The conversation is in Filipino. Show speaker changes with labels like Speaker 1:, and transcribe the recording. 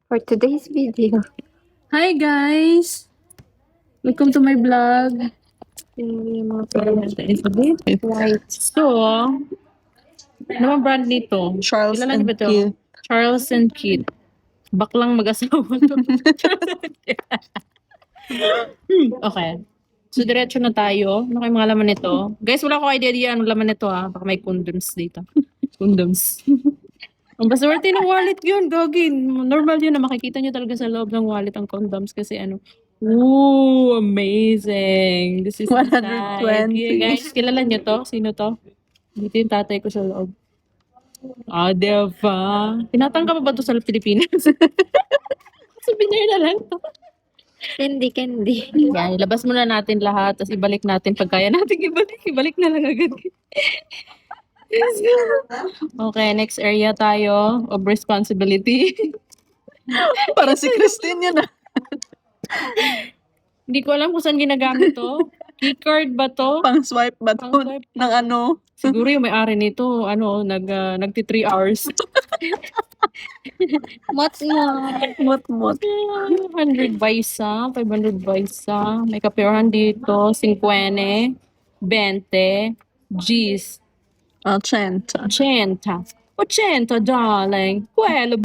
Speaker 1: For today's video.
Speaker 2: Hi guys! Welcome to my vlog.
Speaker 1: White.
Speaker 2: So, ano bang brand nito?
Speaker 3: Charles
Speaker 2: Kilala niyo
Speaker 3: and
Speaker 2: ba to?
Speaker 3: Keith.
Speaker 2: Charles and Keith. Baklang mag-asawa to. Okay. So, diretso na tayo. Ano kayong mga laman nito? Guys, wala ko idea anong laman nito ha. Baka may condoms dito. Condoms. Ang baswerte ng wallet yun, gagin. Normal yun na makikita nyo talaga sa loob ng wallet ang condoms kasi ano. Ooh, amazing. This is
Speaker 3: 120.
Speaker 2: inside. Yeah, guys, kilala nyo to? Sino to? Dito yung tatay ko sa loob. Ah, diba? Tinatangka pa ba to sa Pilipinas? Souvenir na lang to.
Speaker 1: Candy.
Speaker 2: Yan, ilabas muna natin lahat, tapos ibalik natin pag kaya natin ibalik. Ibalik na lang agad. Okay, next area tayo of responsibility.
Speaker 3: Para si Christine yun ah.
Speaker 2: Hindi ko alam kung saan ginagamit to. Keycard ba to?
Speaker 3: Pang swipe ba to?
Speaker 2: Pang-swipe.
Speaker 3: Ng ano?
Speaker 2: Siguro yung may-ari nito, nagti 3 hours.
Speaker 1: Mots mo.
Speaker 3: Mut-mut.
Speaker 2: 100 ba isa? 500 ba isa? May kapirahan dito. 50. 20. G's.
Speaker 3: 80.
Speaker 2: 80. 80, darling. Quello